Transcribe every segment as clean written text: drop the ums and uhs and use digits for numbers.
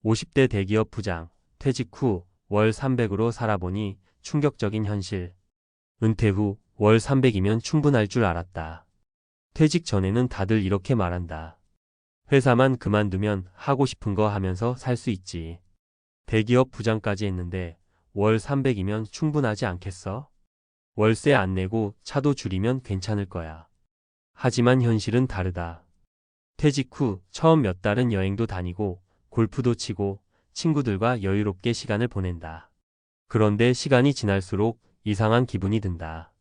50대 대기업 부장, 퇴직 후 월 300으로 살아보니 충격적인 현실. 은퇴 후 월 300이면 충분할 줄 알았다. 퇴직 전에는 다들 이렇게 말한다. 회사만 그만두면 하고 싶은 거 하면서 살 수 있지. 대기업 부장까지 했는데 월 300이면 충분하지 않겠어? 월세 안 내고 차도 줄이면 괜찮을 거야. 하지만 현실은 다르다. 퇴직 후 처음 몇 달은 여행도 다니고 골프도 치고 친구들과 여유롭게 시간을 보낸다. 그런데 시간이 지날수록 이상한 기분이 든다.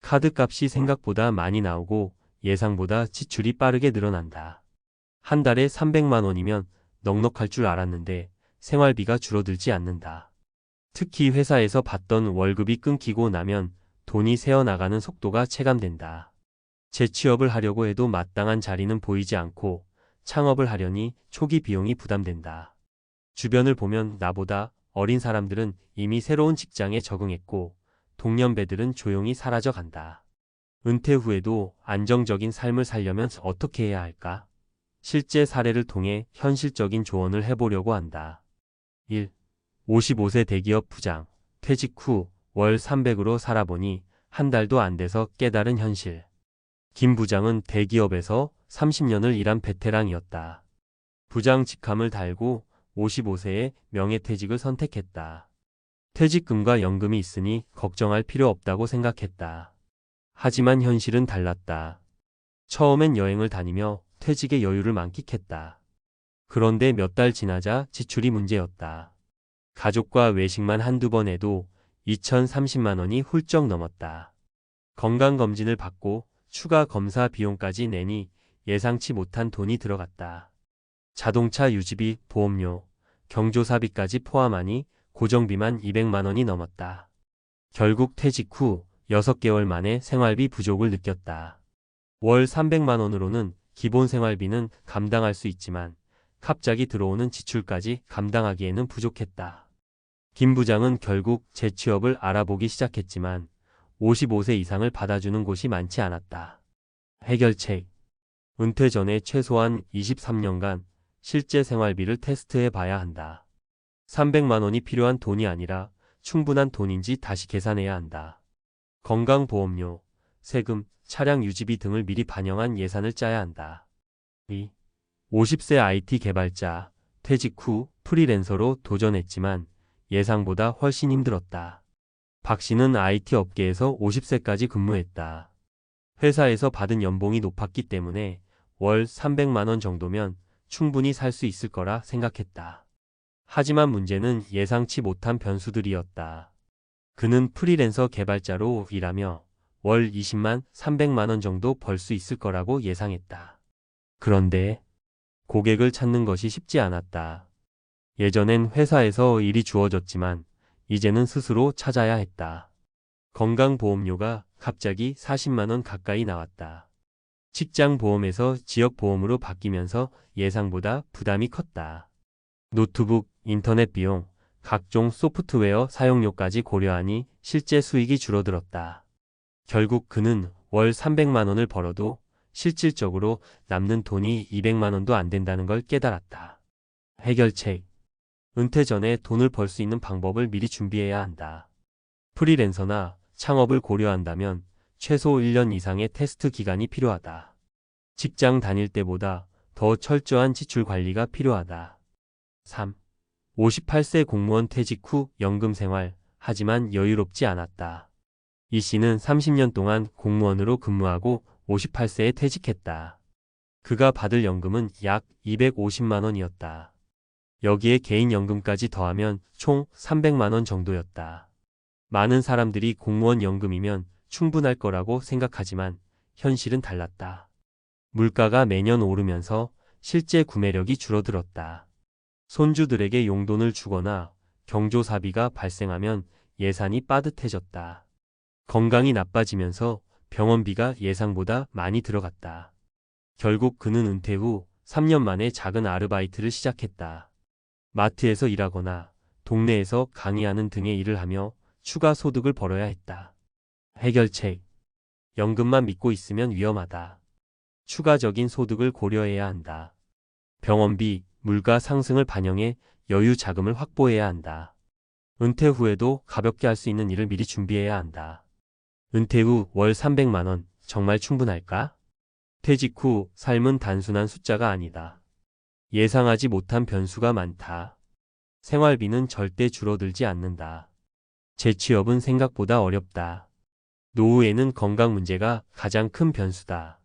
카드값이 생각보다 많이 나오고 예상보다 지출이 빠르게 늘어난다. 한 달에 300만 원이면 넉넉할 줄 알았는데 생활비가 줄어들지 않는다. 특히 회사에서 받던 월급이 끊기고 나면 돈이 새어나가는 속도가 체감된다. 재취업을 하려고 해도 마땅한 자리는 보이지 않고 창업을 하려니 초기 비용이 부담된다. 주변을 보면 나보다 어린 사람들은 이미 새로운 직장에 적응했고 동년배들은 조용히 사라져 간다. 은퇴 후에도 안정적인 삶을 살려면 어떻게 해야 할까? 실제 사례를 통해 현실적인 조언을 해보려고 한다. 1. 55세 대기업 부장, 퇴직 후 월 300으로 살아보니 한 달도 안 돼서 깨달은 현실. 김 부장은 대기업에서 30년을 일한 베테랑이었다. 부장 직함을 달고 55세에 명예퇴직을 선택했다. 퇴직금과 연금이 있으니 걱정할 필요 없다고 생각했다. 하지만 현실은 달랐다. 처음엔 여행을 다니며 퇴직의 여유를 만끽했다. 그런데 몇 달 지나자 지출이 문제였다. 가족과 외식만 한두 번 해도 2030만 원이 훌쩍 넘었다. 건강검진을 받고 추가 검사 비용까지 내니 예상치 못한 돈이 들어갔다. 자동차 유지비, 보험료, 경조사비까지 포함하니 고정비만 200만 원이 넘었다. 결국 퇴직 후 6개월 만에 생활비 부족을 느꼈다. 월 300만 원으로는 기본 생활비는 감당할 수 있지만 갑자기 들어오는 지출까지 감당하기에는 부족했다. 김 부장은 결국 재취업을 알아보기 시작했지만 55세 이상을 받아주는 곳이 많지 않았다. 해결책. 은퇴 전에 최소한 23년간 실제 생활비를 테스트해 봐야 한다. 300만 원이 필요한 돈이 아니라 충분한 돈인지 다시 계산해야 한다. 건강보험료, 세금, 차량 유지비 등을 미리 반영한 예산을 짜야 한다. 2. 50세 IT 개발자, 퇴직 후 프리랜서로 도전했지만 예상보다 훨씬 힘들었다. 박 씨는 IT 업계에서 50세까지 근무했다. 회사에서 받은 연봉이 높았기 때문에 월 300만 원 정도면 충분히 살 수 있을 거라 생각했다. 하지만 문제는 예상치 못한 변수들이었다. 그는 프리랜서 개발자로 일하며 월 20만 300만 원 정도 벌 수 있을 거라고 예상했다. 그런데 고객을 찾는 것이 쉽지 않았다. 예전엔 회사에서 일이 주어졌지만 이제는 스스로 찾아야 했다. 건강보험료가 갑자기 40만 원 가까이 나왔다. 직장보험에서 지역보험으로 바뀌면서 예상보다 부담이 컸다. 노트북, 인터넷 비용, 각종 소프트웨어 사용료까지 고려하니 실제 수익이 줄어들었다. 결국 그는 월 300만 원을 벌어도 실질적으로 남는 돈이 200만 원도 안 된다는 걸 깨달았다. 해결책. 은퇴 전에 돈을 벌 수 있는 방법을 미리 준비해야 한다. 프리랜서나 창업을 고려한다면 최소 1년 이상의 테스트 기간이 필요하다. 직장 다닐 때보다 더 철저한 지출 관리가 필요하다. 3. 58세 공무원 퇴직 후 연금 생활, 하지만 여유롭지 않았다. 이 씨는 30년 동안 공무원으로 근무하고 58세에 퇴직했다. 그가 받을 연금은 약 250만 원이었다. 여기에 개인연금까지 더하면 총 300만 원 정도였다. 많은 사람들이 공무원 연금이면 충분할 거라고 생각하지만 현실은 달랐다. 물가가 매년 오르면서 실제 구매력이 줄어들었다. 손주들에게 용돈을 주거나 경조사비가 발생하면 예산이 빠듯해졌다. 건강이 나빠지면서 병원비가 예상보다 많이 들어갔다. 결국 그는 은퇴 후 3년 만에 작은 아르바이트를 시작했다. 마트에서 일하거나 동네에서 강의하는 등의 일을 하며 추가 소득을 벌어야 했다. 해결책. 연금만 믿고 있으면 위험하다. 추가적인 소득을 고려해야 한다. 병원비, 물가 상승을 반영해 여유 자금을 확보해야 한다. 은퇴 후에도 가볍게 할 수 있는 일을 미리 준비해야 한다. 은퇴 후 월 300만 원 정말 충분할까? 퇴직 후 삶은 단순한 숫자가 아니다. 예상하지 못한 변수가 많다. 생활비는 절대 줄어들지 않는다. 재취업은 생각보다 어렵다. 노후에는 건강 문제가 가장 큰 변수다.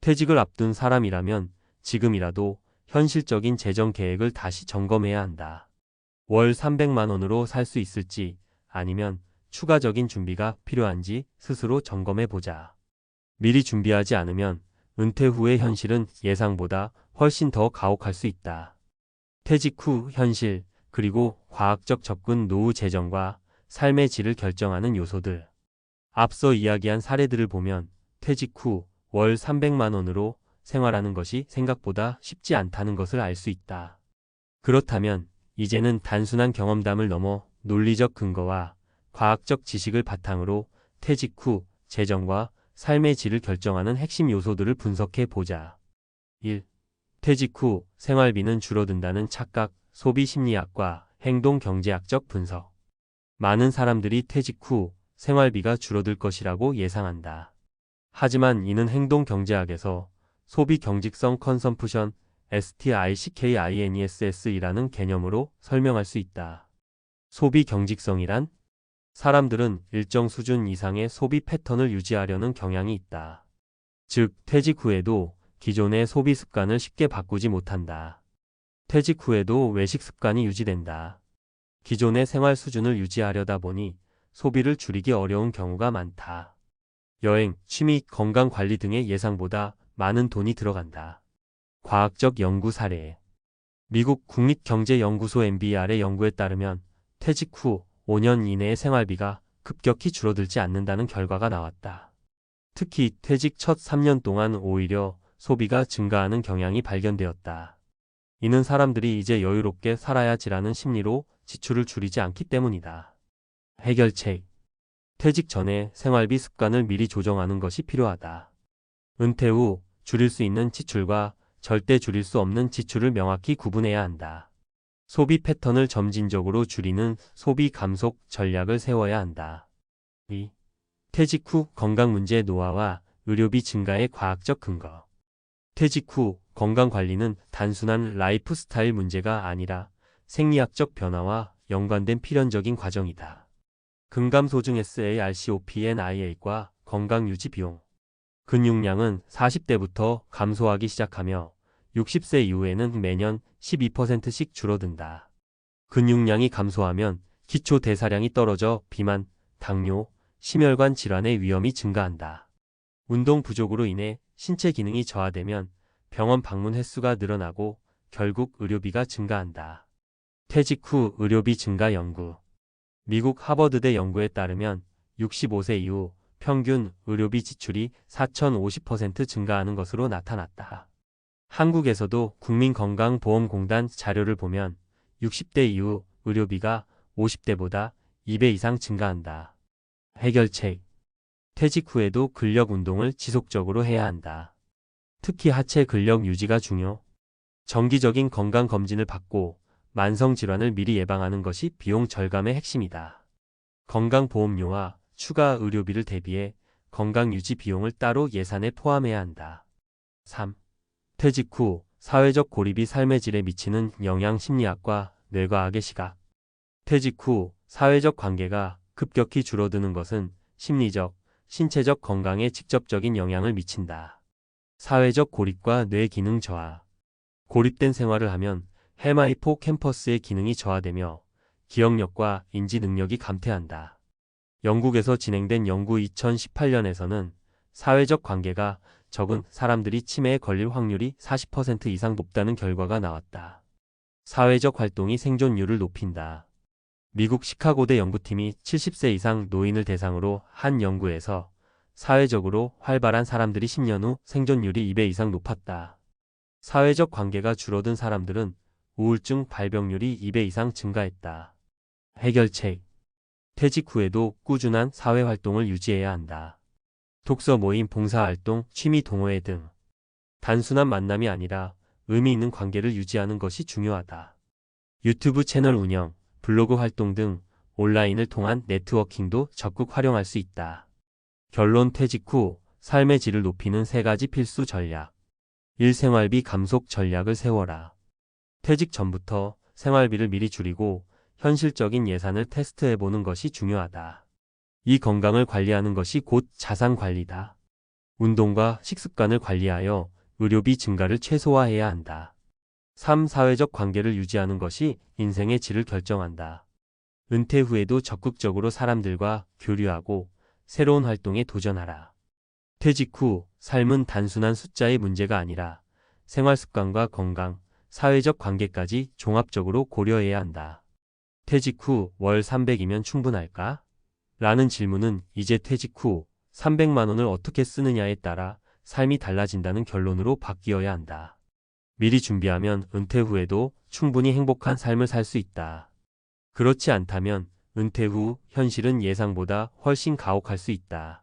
퇴직을 앞둔 사람이라면 지금이라도 현실적인 재정 계획을 다시 점검해야 한다. 월 300만 원으로 살 수 있을지 아니면 추가적인 준비가 필요한지 스스로 점검해 보자. 미리 준비하지 않으면 은퇴 후의 현실은 예상보다 훨씬 더 가혹할 수 있다. 퇴직 후 현실, 그리고 과학적 접근 노후 재정과 삶의 질을 결정하는 요소들. 앞서 이야기한 사례들을 보면 퇴직 후 월 300만 원으로 생활하는 것이 생각보다 쉽지 않다는 것을 알 수 있다. 그렇다면 이제는 단순한 경험담을 넘어 논리적 근거와 과학적 지식을 바탕으로 퇴직 후 재정과 삶의 질을 결정하는 핵심 요소들을 분석해 보자. 1. 퇴직 후 생활비는 줄어든다는 착각, 소비 심리학과 행동 경제학적 분석. 많은 사람들이 퇴직 후 생활비가 줄어들 것이라고 예상한다. 하지만 이는 행동 경제학에서 소비 경직성 컨섬프션 STICKINESS이라는 개념으로 설명할 수 있다. 소비 경직성이란 사람들은 일정 수준 이상의 소비 패턴을 유지하려는 경향이 있다. 즉, 퇴직 후에도 기존의 소비 습관을 쉽게 바꾸지 못한다. 퇴직 후에도 외식 습관이 유지된다. 기존의 생활 수준을 유지하려다 보니 소비를 줄이기 어려운 경우가 많다. 여행, 취미, 건강 관리 등의 예상보다 많은 돈이 들어간다. 과학적 연구 사례. 미국 국립경제연구소 MBR의 연구에 따르면 퇴직 후 5년 이내의 생활비가 급격히 줄어들지 않는다는 결과가 나왔다. 특히 퇴직 첫 3년 동안 오히려 소비가 증가하는 경향이 발견되었다. 이는 사람들이 이제 여유롭게 살아야지라는 심리로 지출을 줄이지 않기 때문이다. 해결책. 퇴직 전에 생활비 습관을 미리 조정하는 것이 필요하다. 은퇴 후 줄일 수 있는 지출과 절대 줄일 수 없는 지출을 명확히 구분해야 한다. 소비 패턴을 점진적으로 줄이는 소비 감속 전략을 세워야 한다. 2. 퇴직 후 건강 문제 노화와 의료비 증가의 과학적 근거. 퇴직 후 건강 관리는 단순한 라이프 스타일 문제가 아니라 생리학적 변화와 연관된 필연적인 과정이다. 근감소증 SARCOPNIA과 건강 유지 비용. 근육량은 40대부터 감소하기 시작하며 60세 이후에는 매년 12%씩 줄어든다. 근육량이 감소하면 기초 대사량이 떨어져 비만, 당뇨, 심혈관 질환의 위험이 증가한다. 운동 부족으로 인해 신체 기능이 저하되면 병원 방문 횟수가 늘어나고 결국 의료비가 증가한다. 퇴직 후 의료비 증가 연구. 미국 하버드대 연구에 따르면 65세 이후 평균 의료비 지출이 4,050% 증가하는 것으로 나타났다. 한국에서도 국민건강보험공단 자료를 보면 60대 이후 의료비가 50대보다 2배 이상 증가한다. 해결책. 퇴직 후에도 근력 운동을 지속적으로 해야 한다. 특히 하체 근력 유지가 중요. 정기적인 건강검진을 받고 만성질환을 미리 예방하는 것이 비용 절감의 핵심이다. 건강보험료와 추가 의료비를 대비해 건강유지 비용을 따로 예산에 포함해야 한다. 3. 퇴직 후 사회적 고립이 삶의 질에 미치는 영향 심리학과 뇌과학의 시각. 퇴직 후 사회적 관계가 급격히 줄어드는 것은 심리적, 신체적 건강에 직접적인 영향을 미친다. 사회적 고립과 뇌 기능 저하. 고립된 생활을 하면 해마 히포캠퍼스의 기능이 저하되며 기억력과 인지 능력이 감퇴한다. 영국에서 진행된 연구 2018년에서는 사회적 관계가 적은 사람들이 치매에 걸릴 확률이 40% 이상 높다는 결과가 나왔다. 사회적 활동이 생존율을 높인다. 미국 시카고대 연구팀이 70세 이상 노인을 대상으로 한 연구에서 사회적으로 활발한 사람들이 10년 후 생존율이 2배 이상 높았다. 사회적 관계가 줄어든 사람들은 우울증 발병률이 2배 이상 증가했다. 해결책. 퇴직 후에도 꾸준한 사회활동을 유지해야 한다. 독서 모임, 봉사활동, 취미 동호회 등 단순한 만남이 아니라 의미 있는 관계를 유지하는 것이 중요하다. 유튜브 채널 운영, 블로그 활동 등 온라인을 통한 네트워킹도 적극 활용할 수 있다. 결론 퇴직 후 삶의 질을 높이는 3가지 필수 전략. 1. 생활비 감속 전략을 세워라. 퇴직 전부터 생활비를 미리 줄이고 현실적인 예산을 테스트해보는 것이 중요하다. 이 건강을 관리하는 것이 곧 자산 관리다. 운동과 식습관을 관리하여 의료비 증가를 최소화해야 한다. 3. 사회적 관계를 유지하는 것이 인생의 질을 결정한다. 은퇴 후에도 적극적으로 사람들과 교류하고 새로운 활동에 도전하라. 퇴직 후 삶은 단순한 숫자의 문제가 아니라 생활 습관과 건강, 사회적 관계까지 종합적으로 고려해야 한다. 퇴직 후 월 300이면 충분할까? 라는 질문은 이제 퇴직 후 300만 원을 어떻게 쓰느냐에 따라 삶이 달라진다는 결론으로 바뀌어야 한다. 미리 준비하면 은퇴 후에도 충분히 행복한 삶을 살 수 있다. 그렇지 않다면 은퇴 후 현실은 예상보다 훨씬 가혹할 수 있다.